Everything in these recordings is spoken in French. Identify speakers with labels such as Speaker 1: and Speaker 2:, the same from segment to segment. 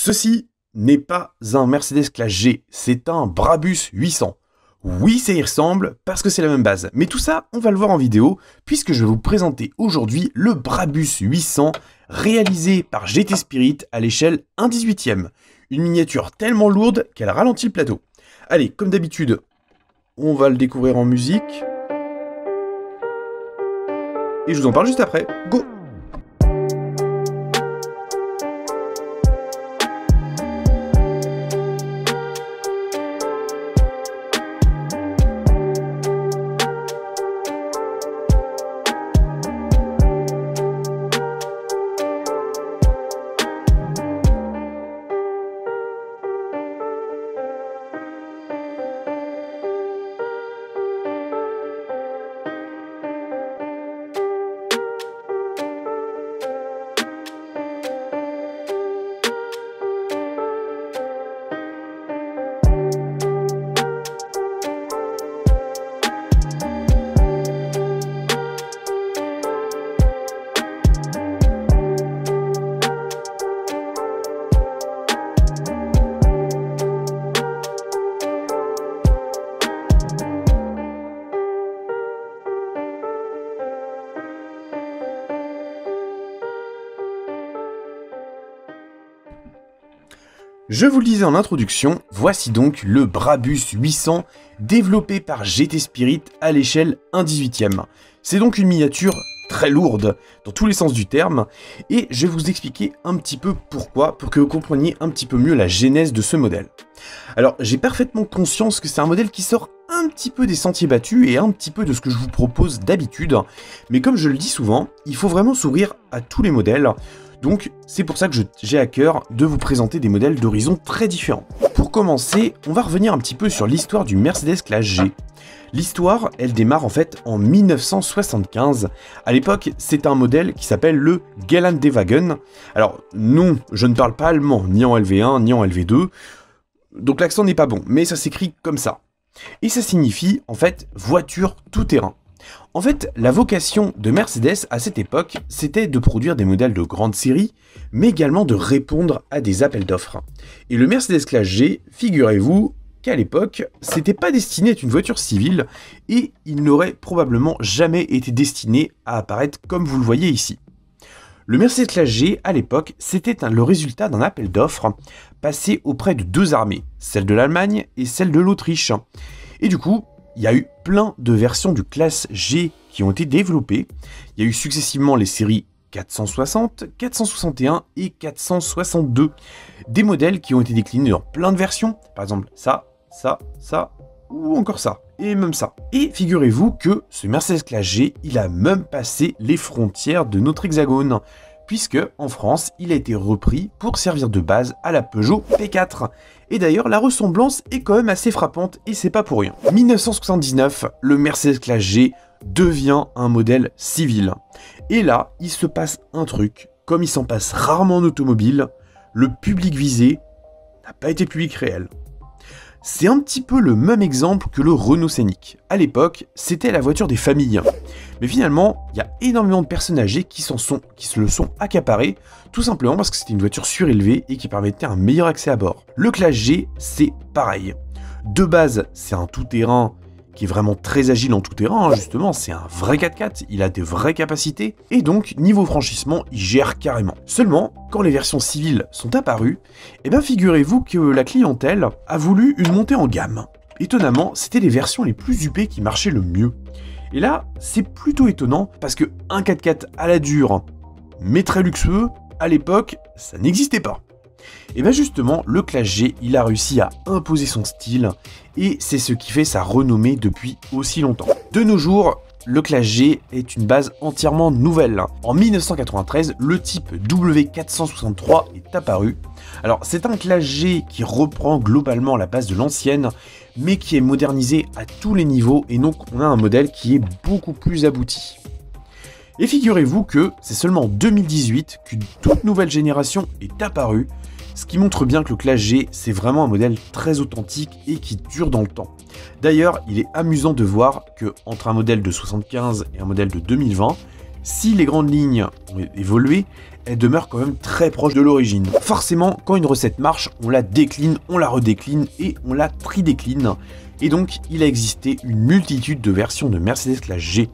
Speaker 1: Ceci n'est pas un Mercedes Classe G, c'est un Brabus 800. Oui, ça y ressemble, parce que c'est la même base. Mais tout ça, on va le voir en vidéo, puisque je vais vous présenter aujourd'hui le Brabus 800, réalisé par GT Spirit à l'échelle 1/18e. Une miniature tellement lourde qu'elle ralentit le plateau. Allez, comme d'habitude, on va le découvrir en musique. Et je vous en parle juste après. Go! Je vous le disais en introduction, voici donc le Brabus 800 développé par GT Spirit à l'échelle 1/18e. C'est donc une miniature très lourde dans tous les sens du terme et je vais vous expliquer un petit peu pourquoi pour que vous compreniez un petit peu mieux la genèse de ce modèle. Alors j'ai parfaitement conscience que c'est un modèle qui sort un petit peu des sentiers battus et un petit peu de ce que je vous propose d'habitude, mais comme je le dis souvent, il faut vraiment s'ouvrir à tous les modèles. Donc c'est pour ça que j'ai à cœur de vous présenter des modèles d'horizons très différents. Pour commencer, on va revenir un petit peu sur l'histoire du Mercedes Classe G. L'histoire, elle démarre en fait en 1975. À l'époque, c'est un modèle qui s'appelle le Geländewagen. Alors non, je ne parle pas allemand, ni en LV1, ni en LV2. Donc l'accent n'est pas bon, mais ça s'écrit comme ça. Et ça signifie en fait voiture tout-terrain. En fait, la vocation de Mercedes à cette époque, c'était de produire des modèles de grande série, mais également de répondre à des appels d'offres. Et le Mercedes Classe G, figurez-vous qu'à l'époque, c'était pas destiné à être une voiture civile, et il n'aurait probablement jamais été destiné à apparaître comme vous le voyez ici. Le Mercedes Classe G, à l'époque, c'était le résultat d'un appel d'offres passé auprès de deux armées, celle de l'Allemagne et celle de l'Autriche. Et du coup, il y a eu plein de versions du Classe G qui ont été développées. Il y a eu successivement les séries 460, 461 et 462. Des modèles qui ont été déclinés dans plein de versions. Par exemple, ça, ou encore ça. Et même ça. Et figurez-vous que ce Mercedes Classe G, il a même passé les frontières de notre hexagone. Puisque, en France, il a été repris pour servir de base à la Peugeot P4. Et d'ailleurs, la ressemblance est quand même assez frappante, et c'est pas pour rien. 1979, le Mercedes Classe G devient un modèle civil. Et là, il se passe un truc, comme il s'en passe rarement en automobile, le public visé n'a pas été public réel. C'est un petit peu le même exemple que le Renault Scénic. À l'époque, c'était la voiture des familles. Mais finalement, il y a énormément de personnes âgées qui se le sont accaparées, tout simplement parce que c'était une voiture surélevée et qui permettait un meilleur accès à bord. Le Classe G, c'est pareil. De base, c'est un tout-terrain qui est vraiment très agile en tout-terrain, justement, c'est un vrai 4x4, il a de vraies capacités, et donc, niveau franchissement, il gère carrément. Seulement, quand les versions civiles sont apparues, eh bien figurez-vous que la clientèle a voulu une montée en gamme. Étonnamment, c'était les versions les plus huppées qui marchaient le mieux. Et là, c'est plutôt étonnant, parce que un 4x4 à la dure, mais très luxueux, à l'époque, ça n'existait pas. Et bien justement, le Classe G, il a réussi à imposer son style, et c'est ce qui fait sa renommée depuis aussi longtemps. De nos jours, le Classe G est une base entièrement nouvelle. En 1993, le type W463 est apparu. Alors c'est un Classe G qui reprend globalement la base de l'ancienne, mais qui est modernisé à tous les niveaux, et donc on a un modèle qui est beaucoup plus abouti. Et figurez-vous que c'est seulement en 2018 qu'une toute nouvelle génération est apparue, ce qui montre bien que le Classe G, c'est vraiment un modèle très authentique et qui dure dans le temps. D'ailleurs, il est amusant de voir que entre un modèle de 75 et un modèle de 2020, Si les grandes lignes ont évolué, elles demeurent quand même très proches de l'origine. Forcément, quand une recette marche, on la décline, on la redécline et on la tridécline. Et donc, il a existé une multitude de versions de Mercedes classe G.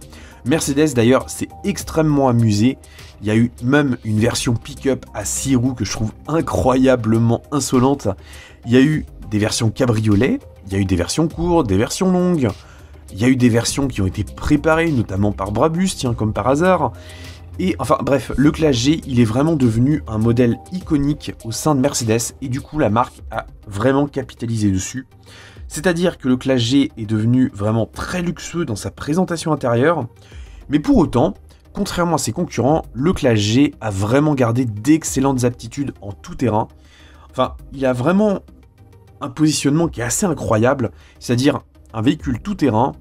Speaker 1: Mercedes d'ailleurs s'est extrêmement amusé. Il y a eu même une version pick-up à 6 roues que je trouve incroyablement insolente. Il y a eu des versions cabriolet, il y a eu des versions courtes, des versions longues. Il y a eu des versions qui ont été préparées, notamment par Brabus, tiens, comme par hasard. Et enfin bref, le classe G, il est vraiment devenu un modèle iconique au sein de Mercedes et du coup la marque a vraiment capitalisé dessus. C'est-à-dire que le classe G est devenu vraiment très luxueux dans sa présentation intérieure, mais pour autant, contrairement à ses concurrents, le classe G a vraiment gardé d'excellentes aptitudes en tout terrain. Enfin, il a vraiment un positionnement qui est assez incroyable, c'est-à-dire un véhicule tout terrain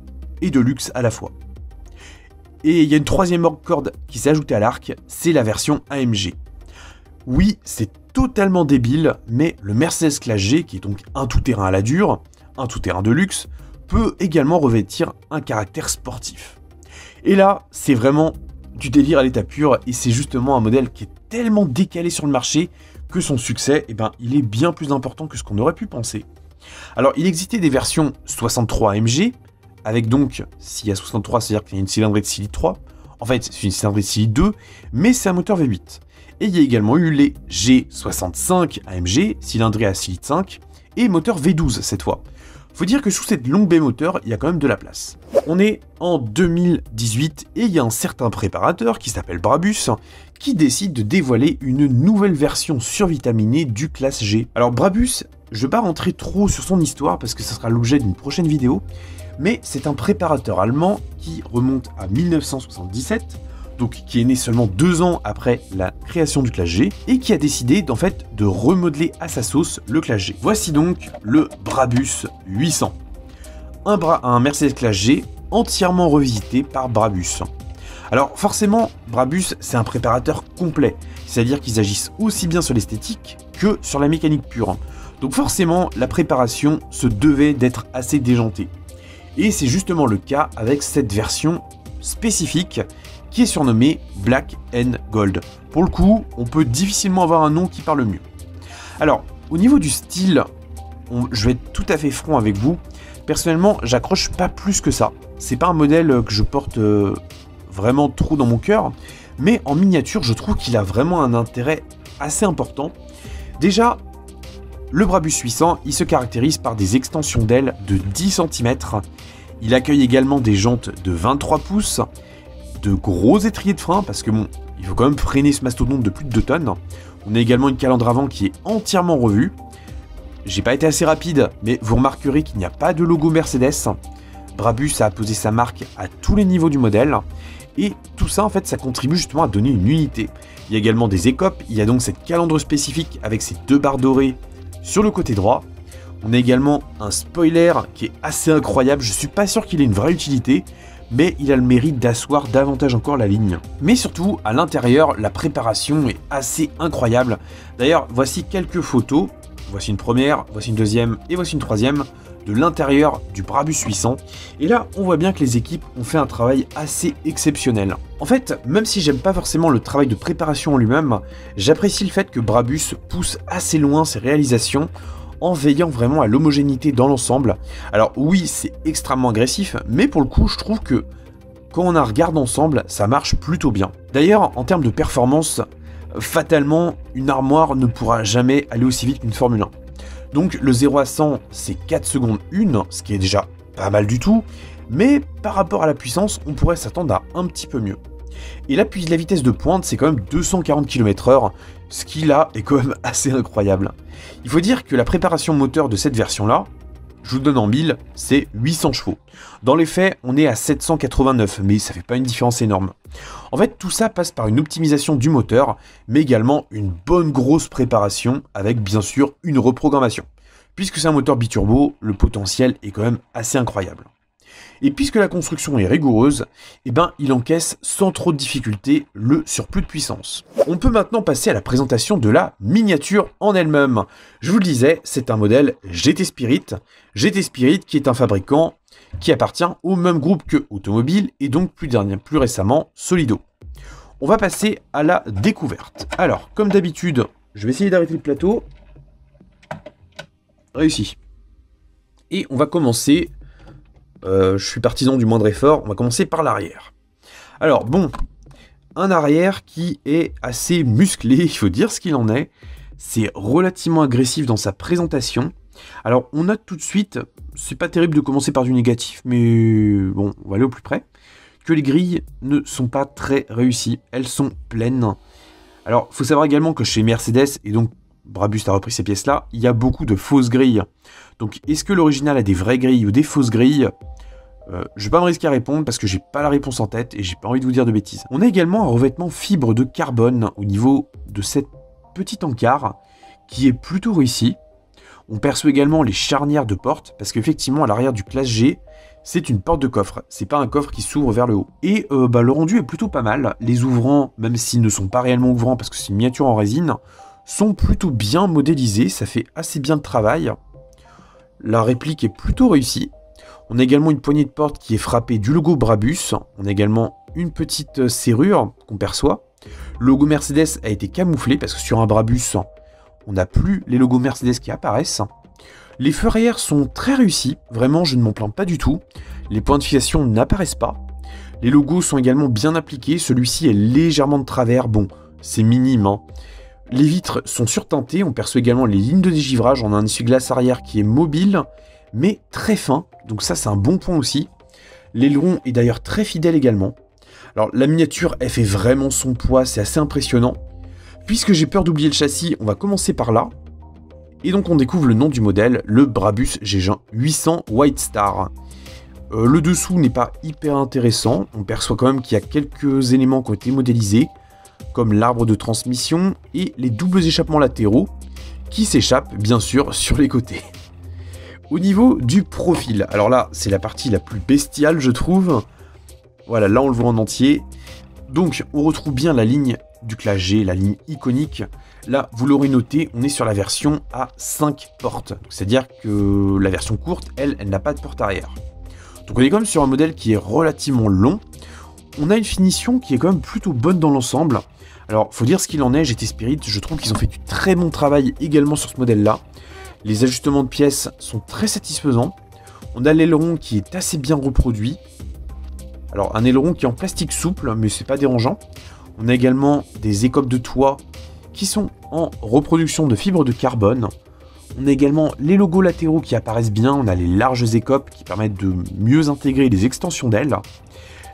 Speaker 1: et de luxe à la fois. Et il y a une troisième corde qui s'est ajoutée à l'arc, c'est la version AMG. Oui, c'est totalement débile, mais le Mercedes classe G, qui est donc un tout-terrain à la dure, un tout-terrain de luxe, peut également revêtir un caractère sportif. Et là, c'est vraiment du délire à l'état pur, et c'est justement un modèle qui est tellement décalé sur le marché que son succès, il est bien plus important que ce qu'on aurait pu penser. Alors, il existait des versions 63 AMG, avec donc, s'il y a 63, c'est-à-dire qu'il y a une cylindrée de 6 litres 3. En fait, c'est une cylindrée de 6 litres 2, mais c'est un moteur V8. Et il y a également eu les G65 AMG, cylindrée à 6 litres 5, et moteur V12 cette fois. Faut dire que sous cette longue baie moteur, il y a quand même de la place. On est en 2018 et il y a un certain préparateur qui s'appelle Brabus qui décide de dévoiler une nouvelle version survitaminée du classe G. Alors Brabus, je ne vais pas rentrer trop sur son histoire parce que ça sera l'objet d'une prochaine vidéo, mais c'est un préparateur allemand qui remonte à 1977, donc qui est né seulement 2 ans après la création du classe G, et qui a décidé en fait de remodeler à sa sauce le classe G. Voici donc le Brabus 800, un Mercedes classe G entièrement revisité par Brabus. Alors forcément, Brabus c'est un préparateur complet, c'est-à-dire qu'ils agissent aussi bien sur l'esthétique que sur la mécanique pure. Donc forcément, la préparation se devait d'être assez déjantée. Et c'est justement le cas avec cette version spécifique qui est surnommée Black and Gold. Pour le coup, on peut difficilement avoir un nom qui parle mieux. Alors, au niveau du style, je vais être tout à fait franc avec vous. Personnellement, j'accroche pas plus que ça. C'est pas un modèle que je porte vraiment trop dans mon cœur, mais en miniature, je trouve qu'il a vraiment un intérêt assez important. Déjà, le Brabus 800, il se caractérise par des extensions d'ailes de 10 cm. Il accueille également des jantes de 23 pouces, de gros étriers de frein, parce que bon, il faut quand même freiner ce mastodonte de plus de 2 tonnes. On a également une calandre avant qui est entièrement revue. J'ai pas été assez rapide, mais vous remarquerez qu'il n'y a pas de logo Mercedes. Brabus a posé sa marque à tous les niveaux du modèle. Et tout ça, en fait, ça contribue justement à donner une unité. Il y a également des écopes, il y a donc cette calandre spécifique avec ses 2 barres dorées sur le côté droit. On a également un spoiler qui est assez incroyable, je suis pas sûr qu'il ait une vraie utilité, mais il a le mérite d'asseoir davantage encore la ligne. Mais surtout, à l'intérieur, la préparation est assez incroyable. D'ailleurs, voici quelques photos. Voici une première, voici une deuxième et voici une troisième de l'intérieur du Brabus 800. Et là, on voit bien que les équipes ont fait un travail assez exceptionnel. En fait, même si j'aime pas forcément le travail de préparation en lui-même, j'apprécie le fait que Brabus pousse assez loin ses réalisations en veillant vraiment à l'homogénéité dans l'ensemble. Alors oui, c'est extrêmement agressif, mais pour le coup, je trouve que quand on regarde ensemble, ça marche plutôt bien. D'ailleurs, en termes de performance, fatalement, une armoire ne pourra jamais aller aussi vite qu'une Formule 1. Donc le 0 à 100, c'est 4 secondes 1, ce qui est déjà pas mal du tout, mais par rapport à la puissance, on pourrait s'attendre à un petit peu mieux. Et la vitesse de pointe, c'est quand même 240 km/h, ce qui là est quand même assez incroyable. Il faut dire que la préparation moteur de cette version-là, je vous le donne en 1000, c'est 800 chevaux. Dans les faits, on est à 789, mais ça fait pas une différence énorme. En fait, tout ça passe par une optimisation du moteur, mais également une bonne grosse préparation, avec bien sûr une reprogrammation. Puisque c'est un moteur biturbo, le potentiel est quand même assez incroyable. Et puisque la construction est rigoureuse, il encaisse sans trop de difficulté le surplus de puissance. On peut maintenant passer à la présentation de la miniature en elle-même. Je vous le disais, c'est un modèle GT Spirit. GT Spirit qui est un fabricant qui appartient au même groupe que Automobile et donc plus récemment Solido. On va passer à la découverte. Alors, comme d'habitude, je vais essayer d'arrêter le plateau. Réussi. Et on va commencer, je suis partisan du moindre effort, on va commencer par l'arrière. Alors bon, un arrière qui est assez musclé, il faut dire ce qu'il en est. C'est relativement agressif dans sa présentation. Alors on note tout de suite, c'est pas terrible de commencer par du négatif, mais bon, on va aller au plus près, que les grilles ne sont pas très réussies, elles sont pleines. Alors il faut savoir également que chez Mercedes, et donc Brabus a repris ces pièces-là, il y a beaucoup de fausses grilles. Donc est-ce que l'original a des vraies grilles ou des fausses grilles ? Je vais pas me risquer à répondre parce que j'ai pas la réponse en tête et j'ai pas envie de vous dire de bêtises. On a également un revêtement fibre de carbone au niveau de cette petite encart qui est plutôt réussi. On perçoit également les charnières de porte parce qu'effectivement à l'arrière du classe G, c'est une porte de coffre. C'est pas un coffre qui s'ouvre vers le haut. Et le rendu est plutôt pas mal. Les ouvrants, même s'ils ne sont pas réellement ouvrants parce que c'est une miniature en résine, sont plutôt bien modélisés. Ça fait assez bien le travail. La réplique est plutôt réussie. On a également une poignée de porte qui est frappée du logo Brabus. On a également une petite serrure qu'on perçoit. Le logo Mercedes a été camouflé parce que sur un Brabus, on n'a plus les logos Mercedes qui apparaissent. Les feux arrière sont très réussis. Vraiment, je ne m'en plains pas du tout. Les points de fixation n'apparaissent pas. Les logos sont également bien appliqués. Celui-ci est légèrement de travers. Bon, c'est minime, hein. Les vitres sont surteintées. On perçoit également les lignes de dégivrage. On a un essuie-glace arrière qui est mobile, mais très fin. Donc ça, c'est un bon point aussi. L'aileron est d'ailleurs très fidèle également. Alors, la miniature, elle fait vraiment son poids. C'est assez impressionnant. Puisque j'ai peur d'oublier le châssis, on va commencer par là. Et donc, on découvre le nom du modèle, le Brabus G1 800 White Star. Le dessous n'est pas hyper intéressant. On perçoit quand même qu'il y a quelques éléments qui ont été modélisés, comme l'arbre de transmission et les doubles échappements latéraux, qui s'échappent bien sûr sur les côtés. Au niveau du profil, alors là, c'est la partie la plus bestiale, je trouve. Voilà, là on le voit en entier. Donc, on retrouve bien la ligne du classe G, la ligne iconique. Là, vous l'aurez noté, on est sur la version à 5 portes. C'est-à-dire que la version courte, elle n'a pas de porte arrière. Donc on est quand même sur un modèle qui est relativement long. On a une finition qui est quand même plutôt bonne dans l'ensemble. Alors, faut dire ce qu'il en est, GT Spirit, je trouve qu'ils ont fait du très bon travail également sur ce modèle-là. Les ajustements de pièces sont très satisfaisants. On a l'aileron qui est assez bien reproduit. Alors, un aileron qui est en plastique souple, mais c'est pas dérangeant. On a également des écopes de toit qui sont en reproduction de fibres de carbone. On a également les logos latéraux qui apparaissent bien. On a les larges écopes qui permettent de mieux intégrer les extensions d'ailes.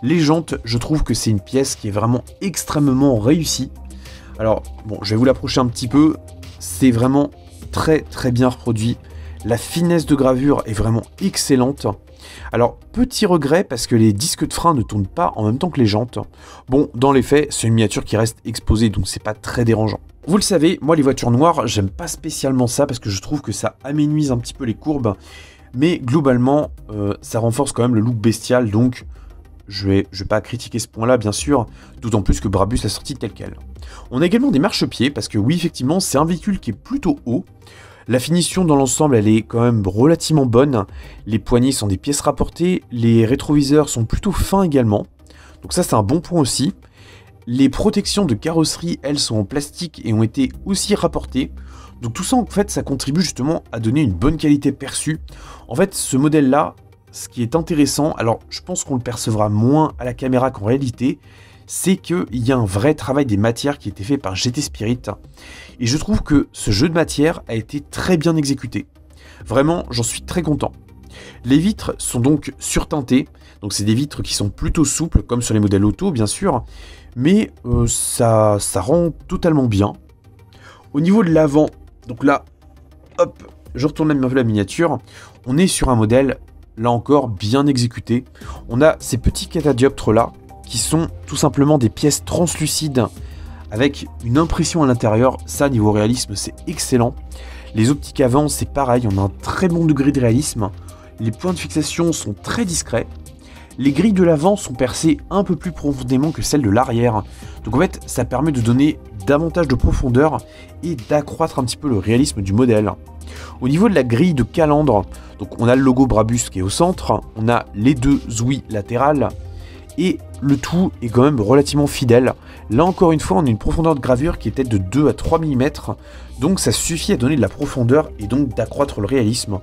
Speaker 1: Les jantes, je trouve que c'est une pièce qui est vraiment extrêmement réussie. Alors, bon, je vais vous l'approcher un petit peu. C'est vraiment très très bien reproduit. La finesse de gravure est vraiment excellente. Alors, petit regret parce que les disques de frein ne tournent pas en même temps que les jantes. Bon, dans les faits, c'est une miniature qui reste exposée, donc c'est pas très dérangeant. Vous le savez, moi les voitures noires, j'aime pas spécialement ça parce que je trouve que ça aménuise un petit peu les courbes. Mais globalement, ça renforce quand même le look bestial, donc je vais pas critiquer ce point-là, bien sûr, d'autant plus que Brabus l'a sorti tel quel. On a également des marchepieds, parce que oui, effectivement, c'est un véhicule qui est plutôt haut. La finition dans l'ensemble, elle est quand même relativement bonne. Les poignées sont des pièces rapportées, les rétroviseurs sont plutôt fins également. Donc ça, c'est un bon point aussi. Les protections de carrosserie, elles, sont en plastique et ont été aussi rapportées. Donc tout ça, en fait, ça contribue justement à donner une bonne qualité perçue. En fait, ce modèle-là, ce qui est intéressant, alors je pense qu'on le percevra moins à la caméra qu'en réalité, c'est qu'il y a un vrai travail des matières qui a été fait par GT Spirit. Et je trouve que ce jeu de matière a été très bien exécuté. Vraiment, j'en suis très content. Les vitres sont donc surteintées, donc c'est des vitres qui sont plutôt souples, comme sur les modèles auto bien sûr, mais ça rend totalement bien. Au niveau de l'avant, donc là, hop, je retourne la miniature, on est sur un modèle, là encore, bien exécuté. On a ces petits catadioptres là, qui sont tout simplement des pièces translucides, avec une impression à l'intérieur. Ça, niveau réalisme, c'est excellent. Les optiques avant, c'est pareil, on a un très bon degré de réalisme. Les points de fixation sont très discrets. Les grilles de l'avant sont percées un peu plus profondément que celles de l'arrière. Donc en fait, ça permet de donner davantage de profondeur et d'accroître un petit peu le réalisme du modèle. Au niveau de la grille de calandre, donc on a le logo Brabus qui est au centre, on a les deux ouïes latérales, et le tout est quand même relativement fidèle. Là encore une fois, on a une profondeur de gravure qui est peut-être de 2 à 3 mm, donc ça suffit à donner de la profondeur et donc d'accroître le réalisme.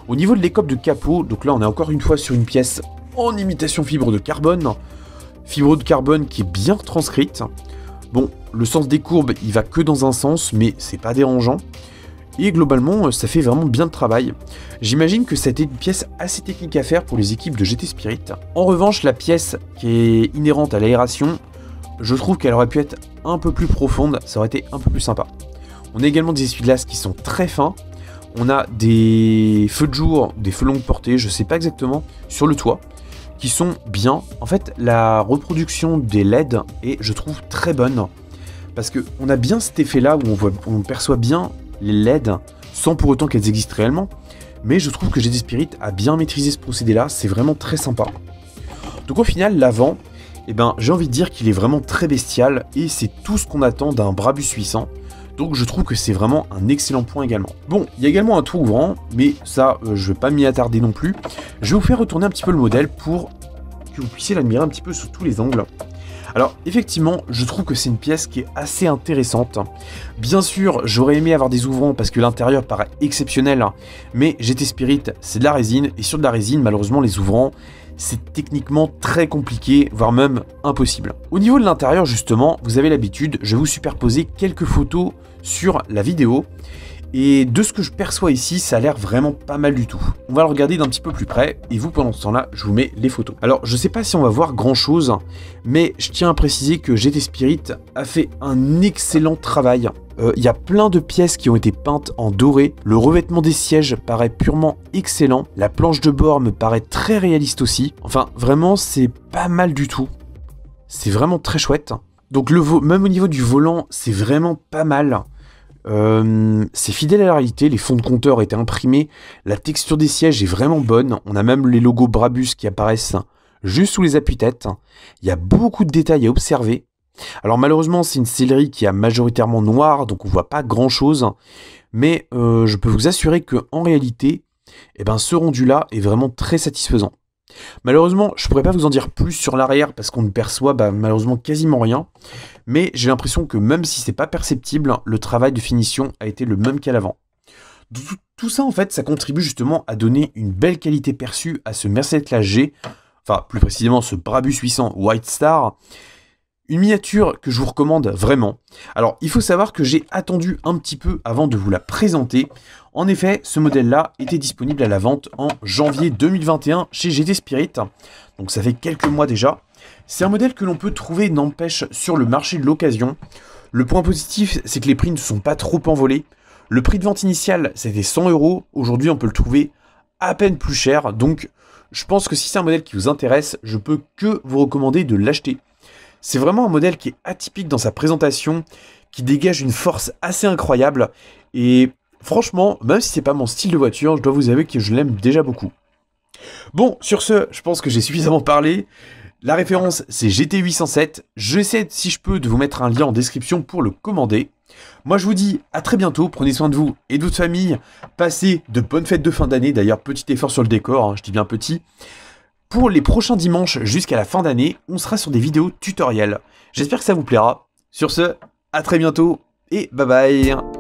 Speaker 1: Au niveau de l'écope de capot, donc là on est encore une fois sur une pièce en imitation fibre de carbone qui est bien transcrite. Bon, le sens des courbes, il va que dans un sens, mais c'est pas dérangeant. Et globalement, ça fait vraiment bien le travail. J'imagine que c'était une pièce assez technique à faire pour les équipes de GT Spirit. En revanche, la pièce qui est inhérente à l'aération, je trouve qu'elle aurait pu être un peu plus profonde, ça aurait été un peu plus sympa. On a également des essuie-glaces qui sont très fins. On a des feux de jour, des feux longue portée, je sais pas exactement, sur le toit, qui sont bien. En fait, la reproduction des LED est, je trouve, très bonne. Parce qu'on a bien cet effet-là où on perçoit bien les LED sans pour autant qu'elles existent réellement. Mais je trouve que GT Spirit a bien maîtrisé ce procédé-là, c'est vraiment très sympa. Donc au final, l'avant, eh ben, j'ai envie de dire qu'il est vraiment très bestial et c'est tout ce qu'on attend d'un Brabus 800. Donc je trouve que c'est vraiment un excellent point également. Bon, il y a également un toit ouvrant, mais ça, je ne vais pas m'y attarder non plus. Je vais vous faire retourner un petit peu le modèle pour que vous puissiez l'admirer un petit peu sous tous les angles. Alors effectivement, je trouve que c'est une pièce qui est assez intéressante. Bien sûr, j'aurais aimé avoir des ouvrants parce que l'intérieur paraît exceptionnel, mais GT Spirit, c'est de la résine, et sur de la résine, malheureusement, les ouvrants, c'est techniquement très compliqué, voire même impossible. Au niveau de l'intérieur, justement, vous avez l'habitude, je vais vous superposer quelques photos sur la vidéo, et de ce que je perçois ici, ça a l'air vraiment pas mal du tout. On va le regarder d'un petit peu plus près, et vous, pendant ce temps-là, je vous mets les photos. Alors, je sais pas si on va voir grand-chose, mais je tiens à préciser que GT Spirit a fait un excellent travail. Il y a plein de pièces qui ont été peintes en doré, le revêtement des sièges paraît purement excellent, la planche de bord me paraît très réaliste aussi. Enfin, vraiment, c'est pas mal du tout. C'est vraiment très chouette. Donc, même au niveau du volant, c'est vraiment pas mal. C'est fidèle à la réalité, les fonds de compteur étaient imprimés, la texture des sièges est vraiment bonne, on a même les logos Brabus qui apparaissent juste sous les appuis-têtes, il y a beaucoup de détails à observer. Alors malheureusement c'est une sellerie qui est majoritairement noire, donc on voit pas grand chose, mais je peux vous assurer que en réalité, eh ben, ce rendu là est vraiment très satisfaisant. Malheureusement, je pourrais pas vous en dire plus sur l'arrière parce qu'on ne perçoit malheureusement quasiment rien. Mais j'ai l'impression que même si c'est pas perceptible, le travail de finition a été le même qu'à l'avant. Tout ça en fait, ça contribue justement à donner une belle qualité perçue à ce Mercedes-Classe G, enfin plus précisément ce Brabus 800 White Star. Une miniature que je vous recommande vraiment. Alors, il faut savoir que j'ai attendu un petit peu avant de vous la présenter. En effet, ce modèle-là était disponible à la vente en janvier 2021 chez GT Spirit. Donc ça fait quelques mois déjà. C'est un modèle que l'on peut trouver, n'empêche, sur le marché de l'occasion. Le point positif, c'est que les prix ne sont pas trop envolés. Le prix de vente initial, c'était 100 €. Aujourd'hui, on peut le trouver à peine plus cher. Donc, je pense que si c'est un modèle qui vous intéresse, je peux que vous recommander de l'acheter. C'est vraiment un modèle qui est atypique dans sa présentation, qui dégage une force assez incroyable. Et franchement, même si c'est pas mon style de voiture, je dois vous avouer que je l'aime déjà beaucoup. Bon, sur ce, je pense que j'ai suffisamment parlé. La référence, c'est GT807. J'essaie, si je peux, de vous mettre un lien en description pour le commander. Moi, je vous dis à très bientôt. Prenez soin de vous et de votre famille. Passez de bonnes fêtes de fin d'année. D'ailleurs, petit effort sur le décor, hein, je dis bien petit. Pour les prochains dimanches jusqu'à la fin d'année, on sera sur des vidéos tutoriels. J'espère que ça vous plaira. Sur ce, à très bientôt et bye bye.